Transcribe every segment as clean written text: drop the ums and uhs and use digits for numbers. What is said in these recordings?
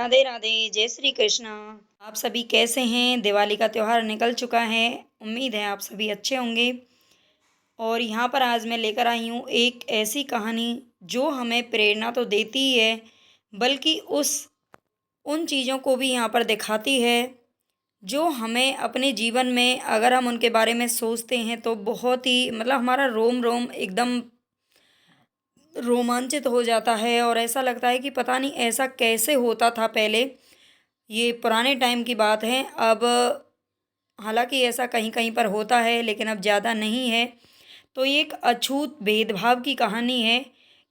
राधे राधे, जय श्री कृष्णा। आप सभी कैसे हैं? दिवाली का त्यौहार निकल चुका है। उम्मीद है आप सभी अच्छे होंगे। और यहाँ पर आज मैं लेकर आई हूँ एक ऐसी कहानी जो हमें प्रेरणा तो देती ही है, बल्कि उस उन चीज़ों को भी यहाँ पर दिखाती है जो हमें अपने जीवन में, अगर हम उनके बारे में सोचते हैं तो बहुत ही हमारा रोम रोम एकदम रोमांचित हो जाता है। और ऐसा लगता है कि पता नहीं ऐसा कैसे होता था पहले। ये पुराने टाइम की बात है। अब हालांकि ऐसा कहीं कहीं पर होता है, लेकिन अब ज़्यादा नहीं है। तो ये एक अछूत भेदभाव की कहानी है।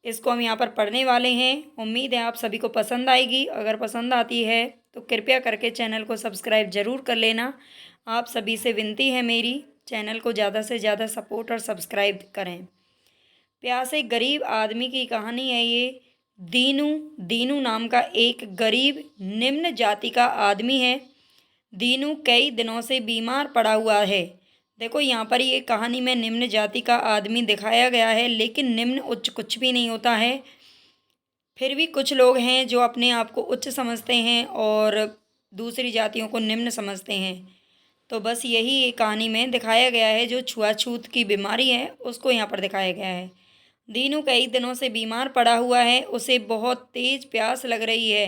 इसको हम यहाँ पर पढ़ने वाले हैं। उम्मीद है आप सभी को पसंद आएगी। अगर पसंद आती है तो कृपया करके चैनल को सब्सक्राइब ज़रूर कर लेना। आप सभी से विनती है मेरी, चैनल को ज़्यादा से ज़्यादा सपोर्ट और सब्सक्राइब करें। प्यासे गरीब आदमी की कहानी है ये। दीनू दीनू नाम का एक गरीब निम्न जाति का आदमी है। दीनू कई दिनों से बीमार पड़ा हुआ है। देखो यहाँ पर ये कहानी में निम्न जाति का आदमी दिखाया गया है, लेकिन निम्न उच्च कुछ भी नहीं होता है। फिर भी कुछ लोग हैं जो अपने आप को उच्च समझते हैं और दूसरी जातियों को निम्न समझते हैं। तो बस यही एक कहानी में दिखाया गया है। जो छुआछूत की बीमारी है उसको यहाँ पर दिखाया गया है। दीनू कई दिनों से बीमार पड़ा हुआ है। उसे बहुत तेज प्यास लग रही है।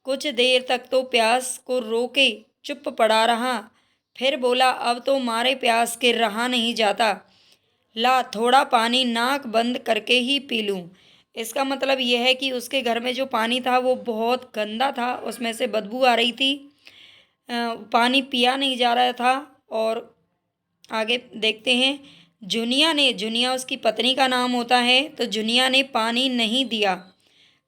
कुछ देर तक तो प्यास को रोके चुप पड़ा रहा। फिर बोला, अब तो मारे प्यास के रहा नहीं जाता। ला थोड़ा पानी नाक बंद करके ही पी लूँ। इसका मतलब यह है कि उसके घर में जो पानी था वो बहुत गंदा था, उसमें से बदबू आ रही थी। पानी पिया नहीं जा रहा था। और आगे देखते हैं। जुनिया उसकी पत्नी का नाम होता है। तो जुनिया ने पानी नहीं दिया।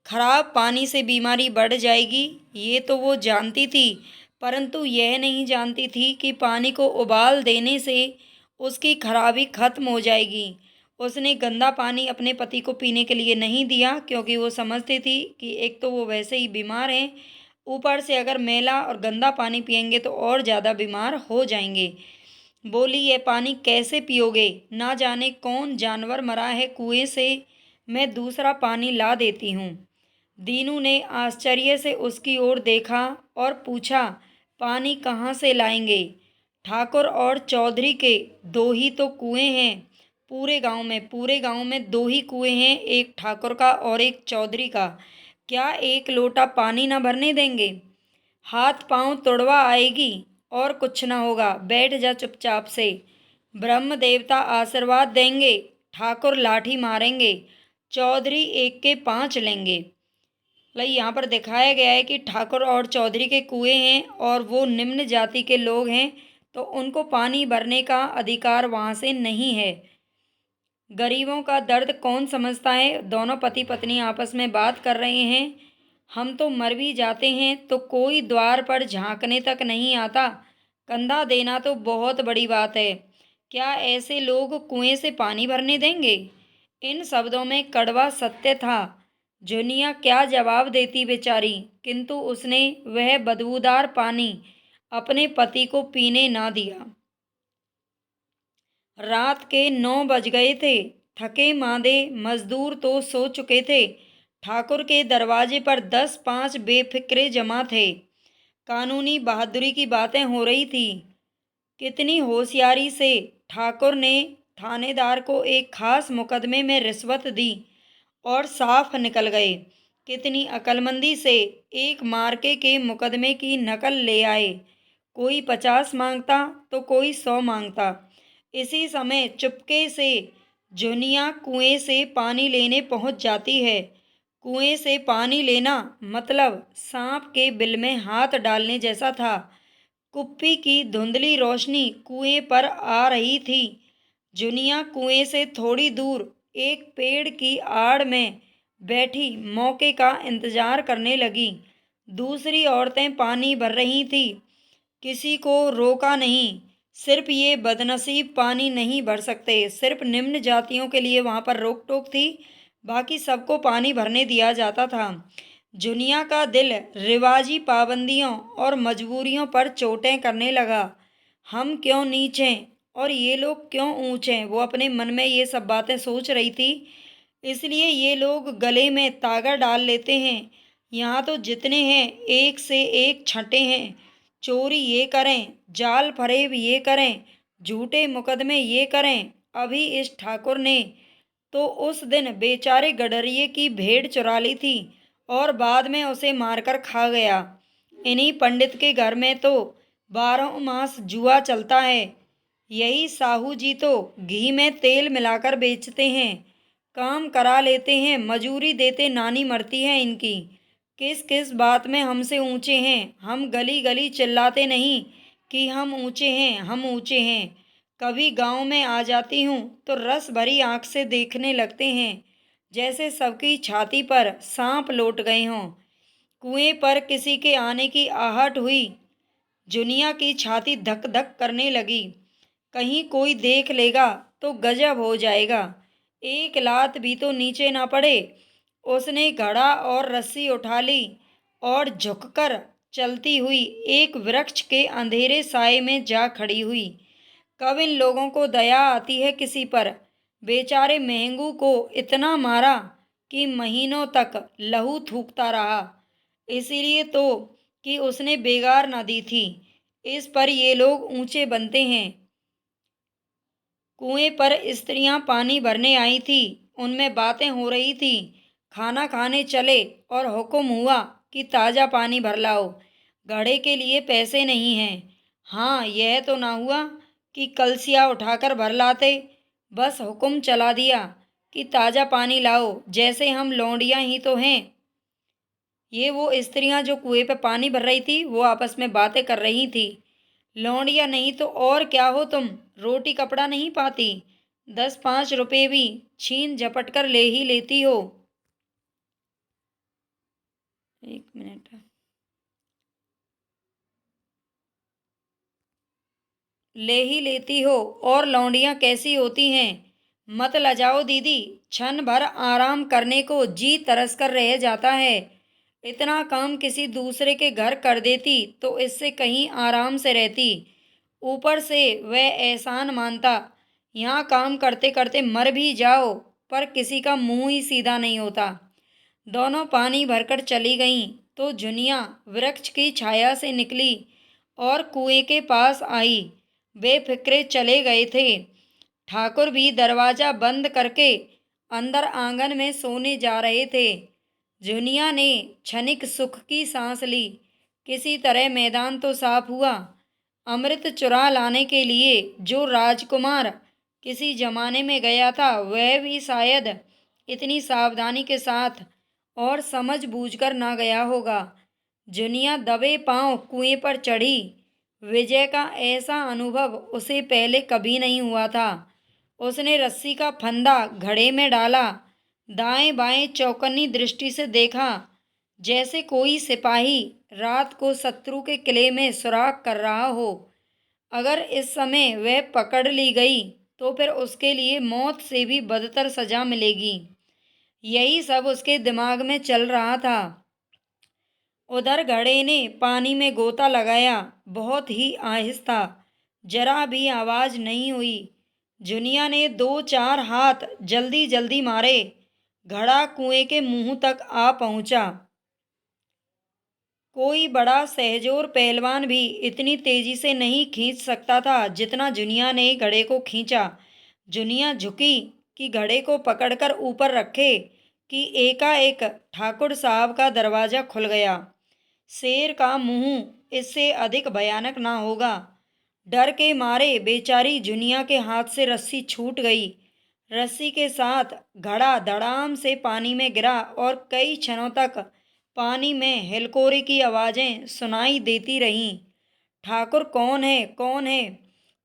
खराब पानी से बीमारी बढ़ जाएगी ये तो वो जानती थी, परंतु यह नहीं जानती थी कि पानी को उबाल देने से उसकी खराबी खत्म हो जाएगी। उसने गंदा पानी अपने पति को पीने के लिए नहीं दिया, क्योंकि वो समझती थी कि एक तो वो वैसे ही बीमार हैं, ऊपर से अगर मैला और गंदा पानी पिएंगे तो और ज़्यादा बीमार हो जाएंगे। बोली, ये पानी कैसे पियोगे? ना जाने कौन जानवर मरा है कुएं से, मैं दूसरा पानी ला देती हूँ। दीनू ने आश्चर्य से उसकी ओर देखा और पूछा, पानी कहाँ से लाएंगे? ठाकुर और चौधरी के दो ही तो कुएं हैं पूरे गांव में दो ही कुएं हैं, एक ठाकुर का और एक चौधरी का। क्या एक लोटा पानी न भरने देंगे? हाथ पांव तुड़वा आएगी और कुछ ना होगा, बैठ जा चुपचाप से। ब्रह्म देवता आशीर्वाद देंगे, ठाकुर लाठी मारेंगे, चौधरी एक के पांच लेंगे। यहाँ पर दिखाया गया है कि ठाकुर और चौधरी के कुएं हैं और वो निम्न जाति के लोग हैं, तो उनको पानी भरने का अधिकार वहाँ से नहीं है। गरीबों का दर्द कौन समझता है? दोनों पति पत्नी आपस में बात कर रहे हैं। हम तो मर भी जाते हैं तो कोई द्वार पर झांकने तक नहीं आता, कंधा देना तो बहुत बड़ी बात है। क्या ऐसे लोग कुएं से पानी भरने देंगे? इन शब्दों में कड़वा सत्य था। जुनिया क्या जवाब देती बेचारी, किंतु उसने वह बदबूदार पानी अपने पति को पीने ना दिया। रात के 9 बज गए थे। थके मांदे मजदूर तो सो चुके थे। ठाकुर के दरवाजे पर 10-5 बेफिक्रे जमा थे। कानूनी बहादुरी की बातें हो रही थी। कितनी होशियारी से ठाकुर ने थानेदार को एक खास मुकदमे में रिश्वत दी और साफ निकल गए। कितनी अक्लमंदी से एक मार्के के मुकदमे की नकल ले आए। कोई 50 मांगता तो कोई 100 मांगता। इसी समय चुपके से जुनिया कुएं से पानी लेने पहुंच जाती है। कुएं से पानी लेना मतलब सांप के बिल में हाथ डालने जैसा था। कुप्पी की धुंधली रोशनी कुएं पर आ रही थी। जुनिया कुएं से थोड़ी दूर एक पेड़ की आड़ में बैठी मौके का इंतजार करने लगी। दूसरी औरतें पानी भर रही थी, किसी को रोका नहीं। सिर्फ ये बदनसीब पानी नहीं भर सकते, सिर्फ निम्न जातियों के लिए वहाँ पर रोक टोक थी, बाकी सबको पानी भरने दिया जाता था। जुनिया का दिल रिवाजी पाबंदियों और मजबूरियों पर चोटें करने लगा। हम क्यों नीचे और ये लोग क्यों ऊंचे, वो अपने मन में ये सब बातें सोच रही थी। इसलिए ये लोग गले में तागा डाल लेते हैं, यहाँ तो जितने हैं एक से एक छंटे हैं। चोरी ये करें, जाल फरेब ये करें, झूठे मुकदमे ये करें। अभी इस ठाकुर ने तो उस दिन बेचारे गडरिये की भेड़ चुरा ली थी और बाद में उसे मारकर खा गया। इन्हीं पंडित के घर में तो 12 मास जुआ चलता है। यही साहू जी तो घी में तेल मिलाकर बेचते हैं। काम करा लेते हैं, मजूरी देते नानी मरती है इनकी। किस किस बात में हमसे ऊंचे हैं। हम गली गली चिल्लाते नहीं कि हम ऊंचे हैं, हम ऊंचे हैं। कभी गांव में आ जाती हूँ तो रस भरी आंख से देखने लगते हैं, जैसे सबकी छाती पर सांप लौट गए हों। कुएं पर किसी के आने की आहट हुई। जुनिया की छाती धक धक करने लगी। कहीं कोई देख लेगा तो गजब हो जाएगा। एक लात भी तो नीचे ना पड़े। उसने घड़ा और रस्सी उठा ली और झुककर चलती हुई एक वृक्ष के अंधेरे साए में जा खड़ी हुई। कब इन लोगों को दया आती है किसी पर। बेचारे महंगू को इतना मारा कि महीनों तक लहू थूकता रहा। इसीलिए तो कि उसने बेगार न दी थी। इस पर ये लोग ऊंचे बनते हैं। कुएं पर स्त्रियां पानी भरने आई थी, उनमें बातें हो रही थी। खाना खाने चले और हुक्म हुआ कि ताज़ा पानी भर लाओ। घड़े के लिए पैसे नहीं हैं। हाँ, यह तो ना हुआ कि कलसिया उठाकर भर लाते। बस हुक्म चला दिया कि ताज़ा पानी लाओ, जैसे हम लौंडियां ही तो हैं। ये वो स्त्रियां जो कुएं पे पानी भर रही थी, वो आपस में बातें कर रही थी। लौंडिया नहीं तो और क्या हो तुम। रोटी कपड़ा नहीं पाती, 10-5 रुपए भी छीन झपट कर ले ही लेती हो। 1 मिनट। ले ही लेती हो। और लौंडियां कैसी होती हैं। मत लजाओ दीदी, क्षण भर आराम करने को जी तरस कर रह जाता है। इतना काम किसी दूसरे के घर कर देती तो इससे कहीं आराम से रहती। ऊपर से वह एहसान मानता। यहाँ काम करते करते मर भी जाओ पर किसी का मुंह ही सीधा नहीं होता। दोनों पानी भरकर चली गईं तो जुनिया वृक्ष की छाया से निकली और कुएं के पास आई। बेफिक्रे चले गए थे। ठाकुर भी दरवाजा बंद करके अंदर आंगन में सोने जा रहे थे। जुनिया ने क्षणिक सुख की सांस ली। किसी तरह मैदान तो साफ हुआ। अमृत चुरा लाने के लिए जो राजकुमार किसी जमाने में गया था, वह भी शायद इतनी सावधानी के साथ और समझ बूझकर ना गया होगा। जुनिया दबे पांव कुएं पर चढ़ी। विजय का ऐसा अनुभव उसे पहले कभी नहीं हुआ था। उसने रस्सी का फंदा घड़े में डाला, दाएं बाएं चौकन्नी दृष्टि से देखा, जैसे कोई सिपाही रात को शत्रु के किले में सुराग कर रहा हो। अगर इस समय वह पकड़ ली गई तो फिर उसके लिए मौत से भी बदतर सजा मिलेगी। यही सब उसके दिमाग में चल रहा था। उधर घड़े ने पानी में गोता लगाया, बहुत ही आहिस्ता, जरा भी आवाज नहीं हुई। जुनिया ने 2-4 हाथ जल्दी जल्दी मारे। घड़ा कुएं के मुंह तक आ पहुंचा। कोई बड़ा सहजोर पहलवान भी इतनी तेजी से नहीं खींच सकता था जितना जुनिया ने घड़े को खींचा। जुनिया झुकी कि घड़े को पकड़कर ऊपर रखे कि एकाएक ठाकुर साहब का दरवाजा खुल गया। शेर का मुंह इससे अधिक भयानक ना होगा। डर के मारे बेचारी जुनिया के हाथ से रस्सी छूट गई। रस्सी के साथ घड़ा धड़ाम से पानी में गिरा और कई क्षणों तक पानी में हिलकोरे की आवाजें सुनाई देती रहीं। ठाकुर कौन है, कौन है,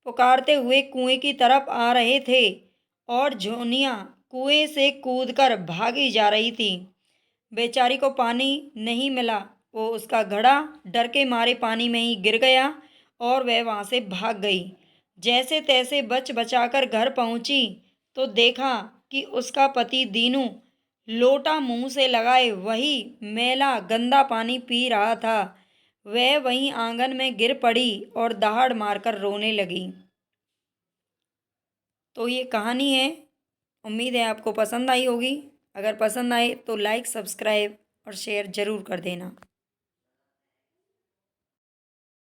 पुकारते हुए कुएं की तरफ आ रहे थे और जुनिया कुएं से कूदकर भागी जा रही थी। बेचारी को पानी नहीं मिला। वो उसका घड़ा डर के मारे पानी में ही गिर गया और वह वहां से भाग गई। जैसे तैसे बच बचाकर घर पहुंची तो देखा कि उसका पति दीनू लोटा मुंह से लगाए वही मैला गंदा पानी पी रहा था। वह वहीं आंगन में गिर पड़ी और दहाड़ मारकर रोने लगी। तो ये कहानी है। उम्मीद है आपको पसंद आई होगी। अगर पसंद आए तो लाइक, सब्सक्राइब और शेयर ज़रूर कर देना।